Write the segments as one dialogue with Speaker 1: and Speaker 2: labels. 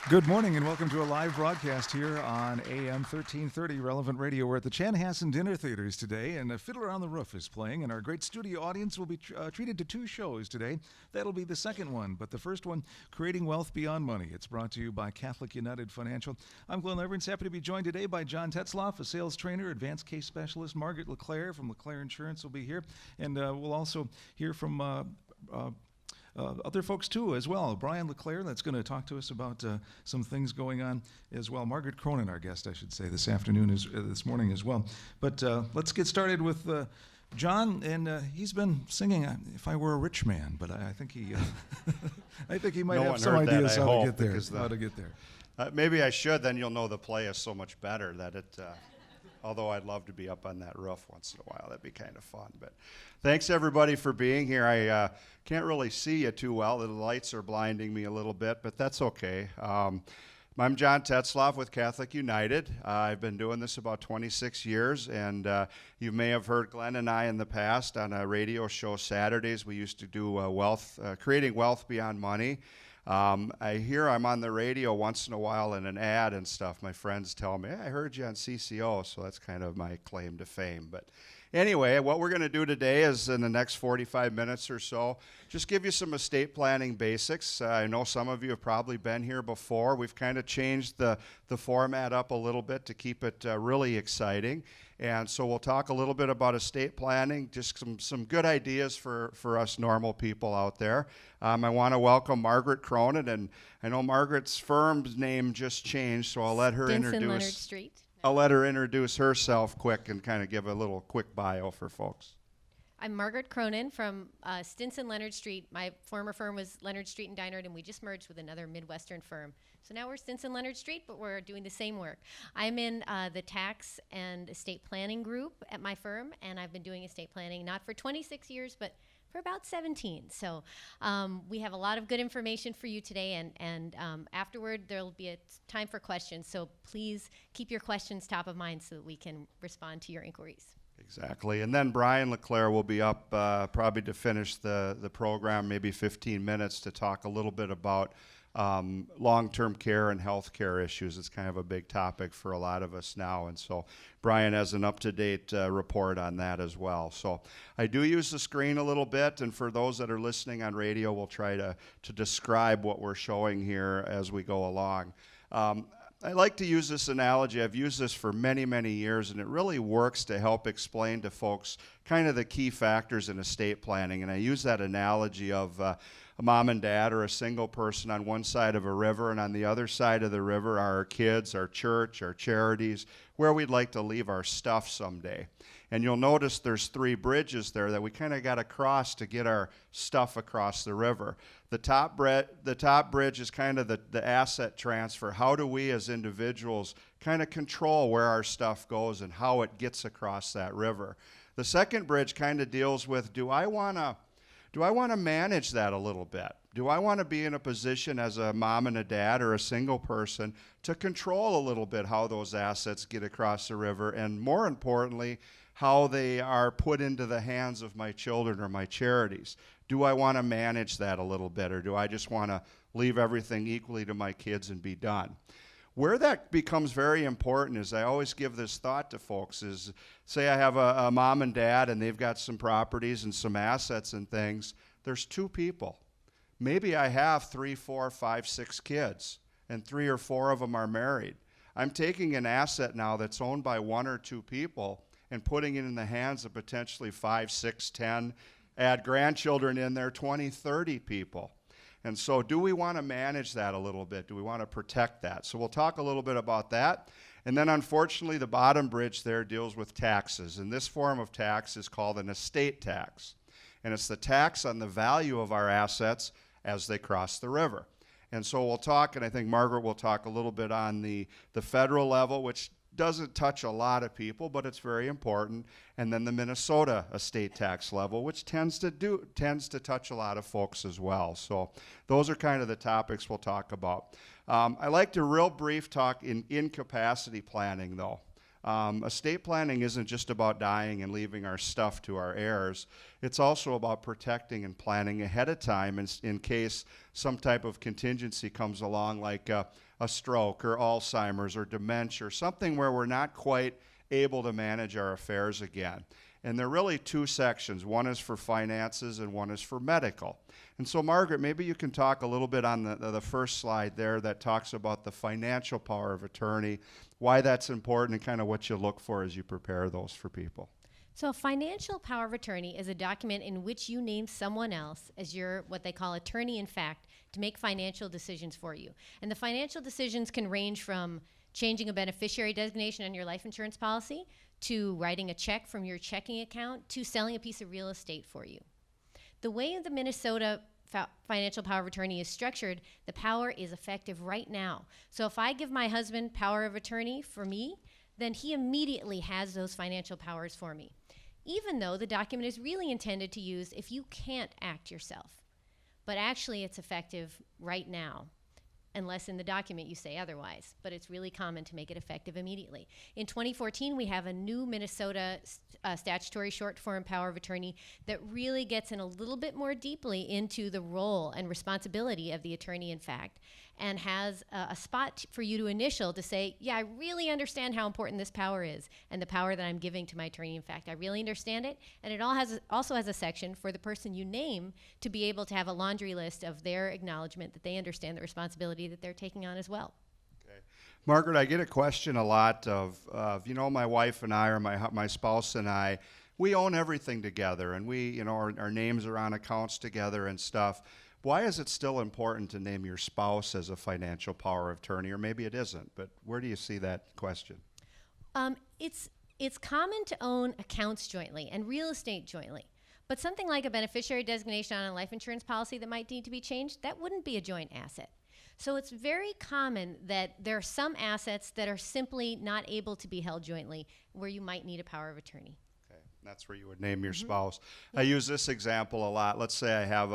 Speaker 1: Good morning and welcome to a live broadcast here on AM 1330 Relevant Radio. We're at the Chanhassen Dinner Theaters today, and Fiddler on the Roof is playing, and our great studio audience will be treated to two shows today. That'll be the second one, but the first one, Creating Wealth Beyond Money. It's brought to you by Catholic United Financial. I'm Glenn Leverance, happy to be joined today by John Tetzloff, a sales trainer, advanced case specialist. Margaret LeClaire from LeClaire Insurance will be here, and we'll also hear from other folks too as well. Brian LeClaire, that's going to talk to us about some things going on as well. Margaret Cronin, our guest, I should say, this morning as well. But let's get started with John, and he's been singing "If I Were a Rich Man," but I think he, I think he might have some ideas how to get there.
Speaker 2: Maybe I should. Then you'll know the play is so much better that it. Although I'd love to be up on that roof once in a while. That'd be kind of fun. But thanks, everybody, for being here. I can't really see you too well. The lights are blinding me a little bit, but that's okay. I'm John Tetzloff with Catholic United. I've been doing this about 26 years, and you may have heard Glenn and I in the past on a radio show Saturdays. We used to do Creating Wealth Beyond Money. I hear I'm on the radio once in a while in an ad and stuff. My friends tell me, hey, I heard you on CCO, so that's kind of my claim to fame. But anyway, what we're going to do today is in the next 45 minutes or so, just give you some estate planning basics. I know some of you have probably been here before. We've kind of changed the format up a little bit to keep it really exciting. And so we'll talk a little bit about estate planning, just some good ideas for us normal people out there. I want to welcome Margaret Cronin, and I know Margaret's firm's name just changed, so I'll let her
Speaker 3: Leonard Street.
Speaker 2: I'll let her introduce herself quick and kind of give a little quick bio for folks.
Speaker 3: I'm Margaret Cronin from Stinson Leonard Street. My former firm was Leonard Street and Dinard, and we just merged with another Midwestern firm. So now we're Stinson Leonard Street, but we're doing the same work. I'm in the tax and estate planning group at my firm, and I've been doing estate planning not for 26 years, but for about 17. So we have a lot of good information for you today, and afterward there'll be a time for questions. So please keep your questions top of mind so that we can respond to your inquiries.
Speaker 2: Exactly. And then Brian LeClaire will be up probably to finish the program, maybe 15 minutes to talk a little bit about long-term care and health care issues. It's kind of a big topic for a lot of us now. And so Brian has an up-to-date report on that as well. So I do use the screen a little bit. And for those that are listening on radio, we'll try to describe what we're showing here as we go along. I like to use this analogy. I've used this for many, many years, and it really works to help explain to folks kind of the key factors in estate planning. And I use that analogy of a mom and dad or a single person on one side of a river, and on the other side of the river are our kids, our church, our charities, where we'd like to leave our stuff someday. And you'll notice there's 3 bridges there that we kind of got to cross to get our stuff across the river. The top bridge is kind of the asset transfer. How do we as individuals kind of control where our stuff goes and how it gets across that river? The second bridge kind of deals with, do I want to manage that a little bit? Do I want to be in a position as a mom and a dad or a single person to control a little bit how those assets get across the river, and more importantly, how they are put into the hands of my children or my charities? Do I want to manage that a little bit, or do I just want to leave everything equally to my kids and be done? Where that becomes very important is, I always give this thought to folks, is say I have a mom and dad and they've got some properties and some assets and things. There's 2 people. Maybe I have 3, 4, 5, 6 kids, and 3 or 4 of them are married. I'm taking an asset now that's owned by 1 or 2 people and putting it in the hands of potentially 5, 6, 10, add grandchildren in there, 20, 30 people. And so do we want to manage that a little bit? Do we want to protect that? So we'll talk a little bit about that. And then unfortunately, the bottom bridge there deals with taxes. And this form of tax is called an estate tax. And it's the tax on the value of our assets as they cross the river. And so we'll talk, and I think Margaret will talk a little bit on the federal level, which doesn't touch a lot of people, but it's very important. And then the Minnesota estate tax level, which tends to touch a lot of folks as well. So those are kind of the topics we'll talk about. I like to real brief talk in incapacity planning, though. Estate planning isn't just about dying and leaving our stuff to our heirs. It's also about protecting and planning ahead of time in case some type of contingency comes along, like a a stroke or Alzheimer's or dementia or something where we're not quite able to manage our affairs again. And there are really two sections. One is for finances and one is for medical. And so, Margaret, maybe you can talk a little bit on the first slide there that talks about the financial power of attorney, why that's important, and kind of what you look for as you prepare those for people.
Speaker 3: So a financial power of attorney is a document in which you name someone else as your, what they call attorney in fact, to make financial decisions for you. And the financial decisions can range from changing a beneficiary designation on your life insurance policy, to writing a check from your checking account, to selling a piece of real estate for you. The way the Minnesota financial power of attorney is structured, the power is effective right now. So if I give my husband power of attorney for me, then he immediately has those financial powers for me, even though the document is really intended to use if you can't act yourself. But actually it's effective right now, unless in the document you say otherwise. But it's really common to make it effective immediately. In 2014, we have a new Minnesota statutory short form power of attorney that really gets in a little bit more deeply into the role and responsibility of the attorney in fact, and has a spot for you to initial to say, yeah, I really understand how important this power is and the power that I'm giving to my attorney in fact. I really understand it. And it also has a section for the person you name to be able to have a laundry list of their acknowledgement that they understand the responsibility that they're taking on as well.
Speaker 2: Okay. Margaret, I get a question a lot of you know, my wife and I, or my spouse and I, we own everything together, and we, you know, our names are on accounts together and stuff. Why is it still important to name your spouse as a financial power of attorney? Or maybe it isn't, but where do you see that question?
Speaker 3: It's common to own accounts jointly and real estate jointly. But something like a beneficiary designation on a life insurance policy that might need to be changed, that wouldn't be a joint asset. So it's very common that there are some assets that are simply not able to be held jointly where you might need a power of attorney.
Speaker 2: That's where you would name your spouse. I use this example a lot. Let's say I have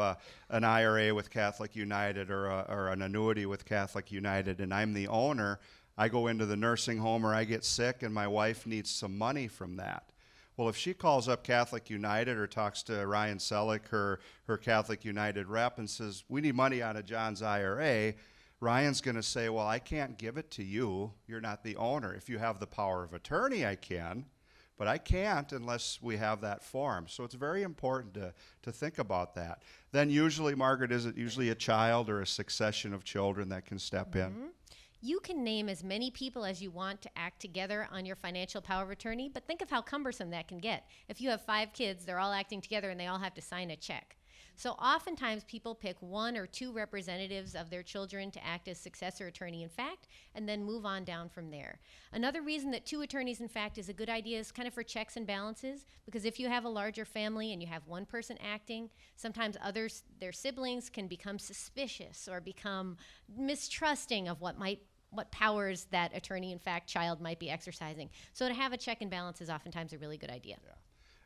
Speaker 2: an IRA with Catholic United or an annuity with Catholic United, and I'm the owner. I go into the nursing home or I get sick, and my wife needs some money from that. Well, if she calls up Catholic United or talks to Ryan Selleck, her Catholic United rep, and says, we need money out of John's IRA, Ryan's going to say, well, I can't give it to you. You're not the owner. If you have the power of attorney, I can. But I can't unless we have that form. So it's very important to think about that. Then usually, Margaret, is it usually a child or a succession of children that can step in?
Speaker 3: You can name as many people as you want to act together on your financial power of attorney, but think of how cumbersome that can get. If you have 5 kids, they're all acting together and they all have to sign a check. So oftentimes people pick 1 or 2 representatives of their children to act as successor attorney in fact, and then move on down from there. Another reason that 2 attorneys in fact is a good idea is kind of for checks and balances, because if you have a larger family and you have one person acting, sometimes others, their siblings, can become suspicious or become mistrusting of what powers that attorney in fact child might be exercising. So to have a check and balance is oftentimes a really good idea.
Speaker 2: Yeah.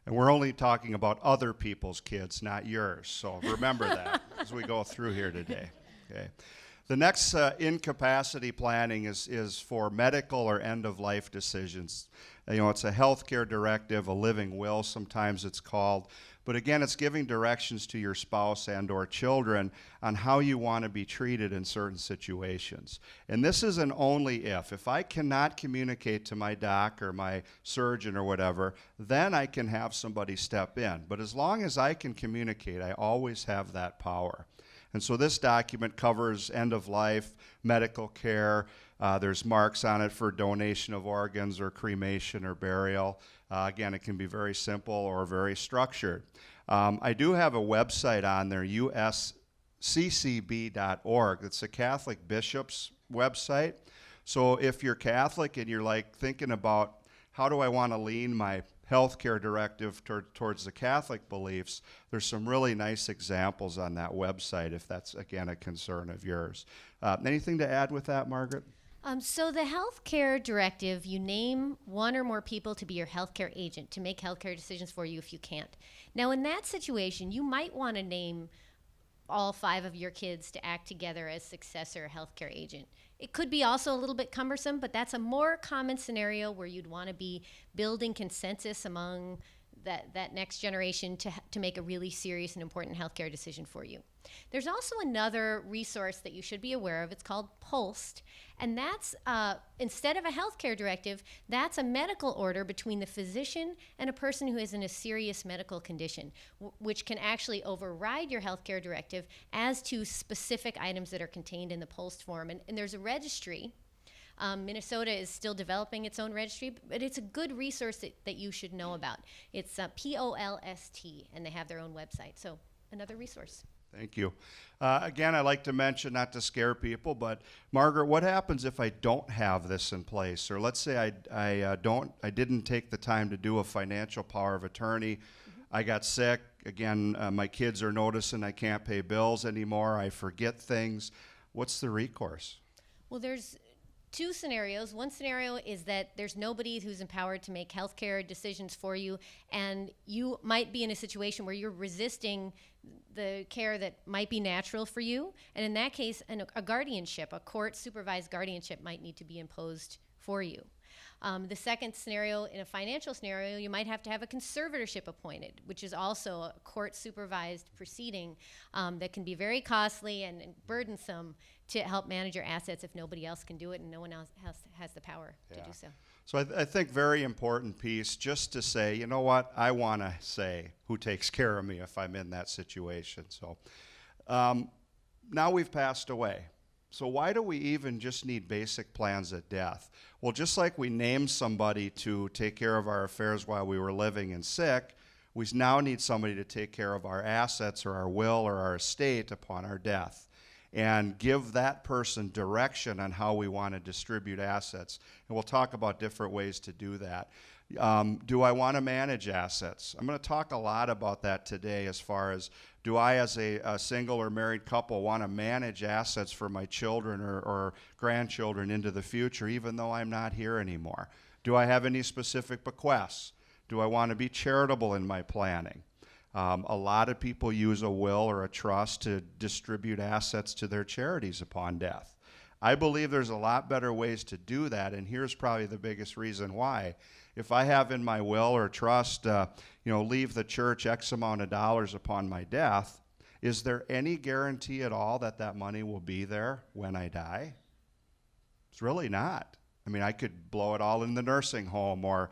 Speaker 2: And we're only talking about other people's kids, not yours. So remember that as we go through here today. Okay. The next incapacity planning is for medical or end-of-life decisions. You know, it's a healthcare directive, a living will, sometimes it's called. But again, it's giving directions to your spouse and or children on how you want to be treated in certain situations. And this is an only if. If I cannot communicate to my doc or my surgeon or whatever, then I can have somebody step in. But as long as I can communicate, I always have that power. And so this document covers end-of-life, medical care. There's marks on it for donation of organs or cremation or burial. Again, it can be very simple or very structured. I do have a website on there, usccb.org. It's a Catholic bishop's website. So if you're Catholic and you're like thinking about how do I want to lean my healthcare directive towards the Catholic beliefs, there's some really nice examples on that website if that's, again, a concern of yours. Anything to add with that, Margaret?
Speaker 3: So the healthcare directive, you name 1 or more people to be your healthcare agent to make healthcare decisions for you if you can't. Now, in that situation, you might want to name all 5 of your kids to act together as successor healthcare agent. It could be also a little bit cumbersome, but that's a more common scenario where you'd want to be building consensus among that next generation to make a really serious and important healthcare decision for you. There's also another resource that you should be aware of. It's called POLST, and that's instead of a healthcare directive, that's a medical order between the physician and a person who is in a serious medical condition, which can actually override your healthcare directive as to specific items that are contained in the POLST form. And there's a registry. Minnesota is still developing its own registry, but it's a good resource that you should know about. It's POLST, and they have their own website. So another resource.
Speaker 2: Thank you. Again, I like to mention, not to scare people, but Margaret, what happens if I don't have this in place? Or let's say I didn't take the time to do a financial power of attorney. Mm-hmm. I got sick. Again, my kids are noticing I can't pay bills anymore. I forget things. What's the recourse?
Speaker 3: Well, there's two scenarios. One scenario is that there's nobody who's empowered to make healthcare decisions for you, and you might be in a situation where you're resisting the care that might be natural for you. And in that case, a guardianship, a court-supervised guardianship might need to be imposed for you. The second scenario, in a financial scenario, you might have to have a conservatorship appointed, which is also a court-supervised proceeding that can be very costly and burdensome to help manage your assets if nobody else can do it and no one else has the power to do so.
Speaker 2: So I think very important piece, just to say, you know what, I want to say who takes care of me if I'm in that situation. So now we've passed away. So why do we even just need basic plans at death? Well, just like we named somebody to take care of our affairs while we were living and sick, we now need somebody to take care of our assets or our will or our estate upon our death, and give that person direction on how we want to distribute assets. And we'll talk about different ways to do that. Do I want to manage assets? I'm going to talk a lot about that today, as far as, do I, as a single or married couple, want to manage assets for my children or grandchildren into the future, even though I'm not here anymore? Do I have any specific bequests? Do I want to be charitable in my planning? A lot of people use a will or a trust to distribute assets to their charities upon death. I believe there's a lot better ways to do that, and here's probably the biggest reason why. If I have in my will or trust, leave the church X amount of dollars upon my death, is there any guarantee at all that that money will be there when I die? It's really not. I mean, I could blow it all in the nursing home or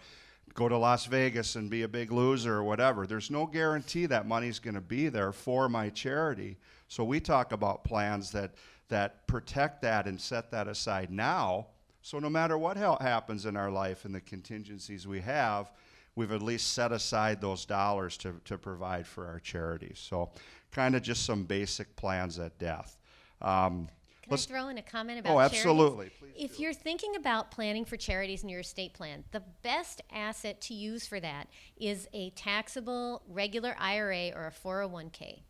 Speaker 2: go to Las Vegas and be a big loser or whatever. There's no guarantee that money's going to be there for my charity. So we talk about plans that protect that and set that aside now. So no matter what happens in our life and the contingencies we have, we've at least set aside those dollars to provide for our charities. So kind of just some basic plans at death.
Speaker 3: Can I throw in a comment about
Speaker 2: charities? Oh, absolutely. Please
Speaker 3: if you're thinking about planning for charities in your estate plan, the best asset to use for that is a taxable regular IRA or a 401k.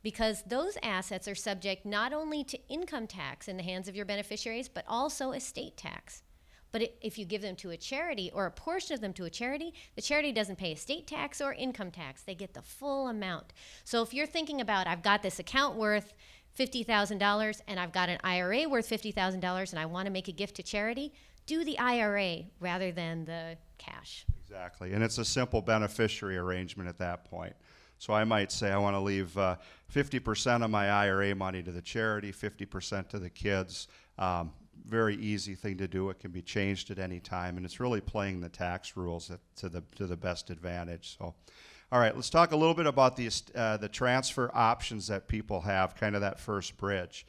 Speaker 3: Because those assets are subject not only to income tax in the hands of your beneficiaries, but also estate tax. But if you give them to a charity or a portion of them to a charity, the charity doesn't pay estate tax or income tax. They get the full amount. So if you're thinking about, I've got this account worth $50,000 and I've got an IRA worth $50,000 and I want to make a gift to charity, do the IRA rather than the cash.
Speaker 2: Exactly, and it's a simple beneficiary arrangement at that point. So I might say I want to leave 50% of my IRA money to the charity, 50% to the kids. Very easy thing to do. It can be changed at any time, and it's really playing the tax rules to the best advantage. So, all right, let's talk a little bit about the transfer options that people have, kind of that first bridge.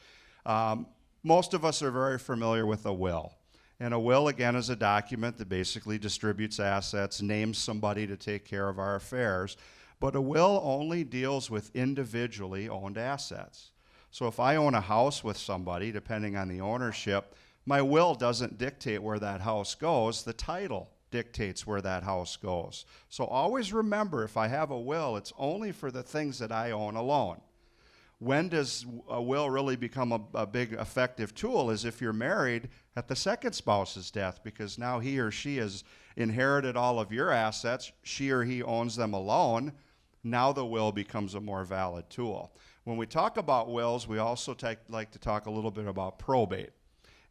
Speaker 2: Most of us are very familiar with a will. And a will, again, is a document that basically distributes assets, names somebody to take care of our affairs. But a will only deals with individually owned assets. So if I own a house with somebody, depending on the ownership, my will doesn't dictate where that house goes. The title dictates where that house goes. So always remember, if I have a will, it's only for the things that I own alone. When does a will really become a big effective tool is if you're married at the second spouse's death, because now he or she has inherited all of your assets, she or he owns them alone. Now the will becomes a more valid tool. When we talk about wills, we also like to talk a little bit about probate.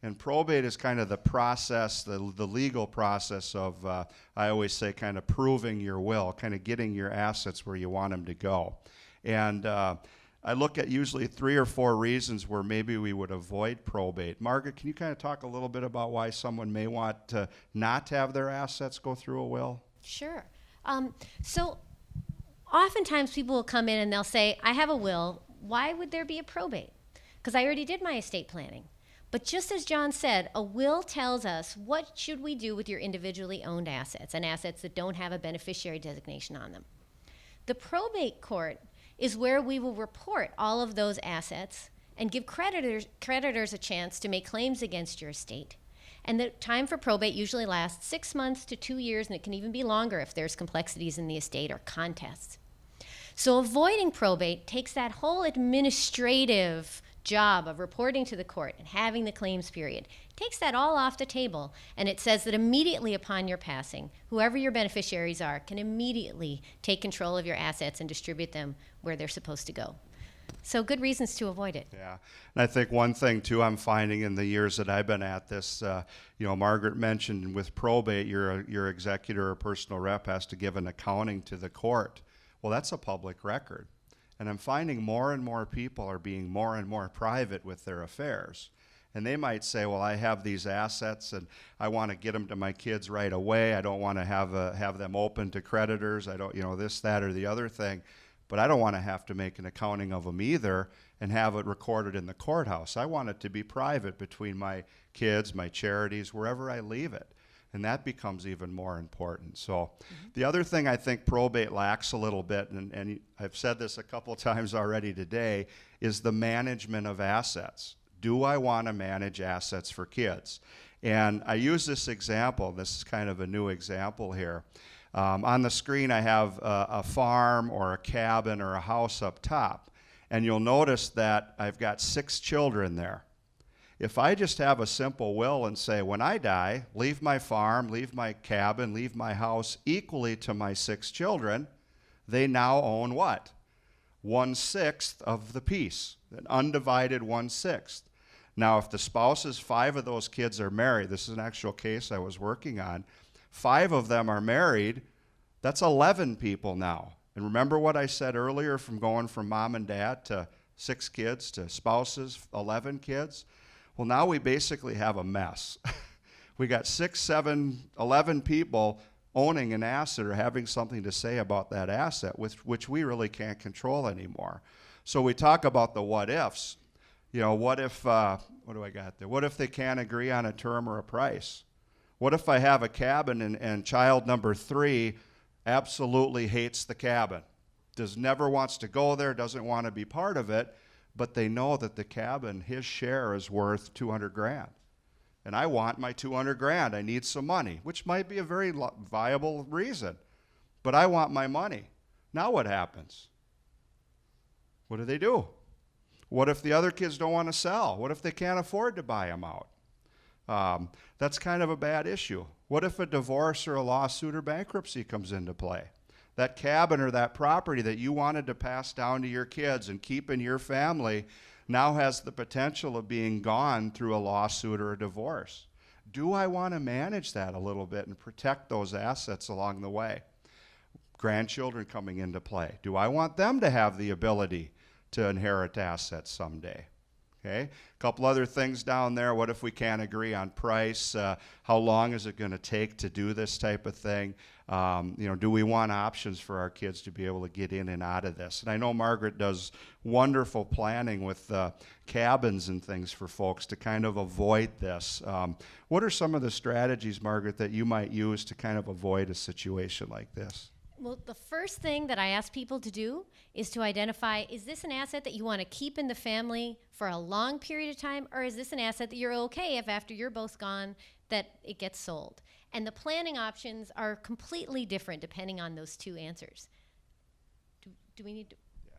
Speaker 2: And probate is kind of the process, the legal process of, I always say, kind of proving your will, kind of getting your assets where you want them to go. And I look at usually 3 or 4 reasons where maybe we would avoid probate. Margaret, can you kind of talk a little bit about why someone may want to not have their assets go through a will?
Speaker 3: Sure. So oftentimes people will come in and they'll say, I have a will. Why would there be a probate? Because I already did my estate planning. But just as John said, a will tells us what should we do with your individually owned assets and assets that don't have a beneficiary designation on them. The probate court is where we will report all of those assets and give creditors a chance to make claims against your estate. And the time for probate usually lasts 6 months to 2 years, and it can even be longer if there's complexities in the estate or contests. So avoiding probate takes that whole administrative job of reporting to the court and having the claims period. It takes that all off the table, and it says that immediately upon your passing, whoever your beneficiaries are can immediately take control of your assets and distribute them where they're supposed to go. So good reasons to avoid it.
Speaker 2: Yeah, and I think one thing too I'm finding in the years that I've been at this, Margaret mentioned with probate, your executor or personal rep has to give an accounting to the court. Well, that's a public record. And I'm finding more and more people are being more and more private with their affairs. And they might say, well, I have these assets and I want to get them to my kids right away. I don't want to have them open to creditors. I don't, this, that, or the other thing. But I don't want to have to make an accounting of them either and have it recorded in the courthouse. I want it to be private between my kids, my charities, wherever I leave it. And that becomes even more important. So the other thing I think probate lacks a little bit, and I've said this a couple times already today, is the management of assets. Do I want to manage assets for kids? And I use this example. This is kind of a new example here. On the screen I have a farm or a cabin or a house up top. And you'll notice that I've got 6 children there. If I just have a simple will and say, when I die, leave my farm, leave my cabin, leave my house equally to my 6 children, they now own what? 1/6 of the piece, an undivided 1/6. Now, if the spouses, 5 of those kids are married, this is an actual case I was working on, 5 of them are married, that's 11 people now. And remember what I said earlier from going from mom and dad to 6 kids to spouses, 11 kids? Well, now we basically have a mess. We got 6, 7, 11 people owning an asset or having something to say about that asset, which we really can't control anymore. So we talk about the what ifs. What if, what do I got there? What if they can't agree on a term or a price? What if I have a cabin and child number 3 absolutely hates the cabin, never wants to go there, doesn't want to be part of it, but they know that the cabin, his share is worth $200,000. And I want my $200,000. I need some money, which might be a very viable reason. But I want my money. Now what happens? What do? What if the other kids don't want to sell? What if they can't afford to buy them out? That's kind of a bad issue. What if a divorce or a lawsuit or bankruptcy comes into play? That cabin or that property that you wanted to pass down to your kids and keep in your family now has the potential of being gone through a lawsuit or a divorce. Do I want to manage that a little bit and protect those assets along the way? Grandchildren coming into play. Do I want them to have the ability to inherit assets someday? Okay, a couple other things down there. What if we can't agree on price? How long is it going to take to do this type of thing? Do we want options for our kids to be able to get in and out of this? And I know Margaret does wonderful planning with cabins and things for folks to kind of avoid this. What are some of the strategies, Margaret, that you might use to kind of avoid a situation like this?
Speaker 3: Well, the first thing that I ask people to do is to identify, is this an asset that you want to keep in the family for a long period of time, or is this an asset that you're okay if after you're both gone that it gets sold? And the planning options are completely different depending on those 2 answers. Do we need to? Yeah.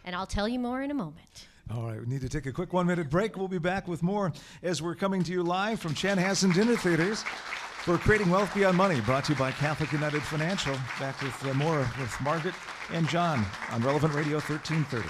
Speaker 3: And I'll tell you more in a moment.
Speaker 1: All right, we need to take a quick 1-minute break. We'll be back with more as we're coming to you live from Chanhassen Dinner Theaters for Creating Wealth Beyond Money, brought to you by Catholic United Financial. Back with more with Margaret and John on Relevant Radio 1330.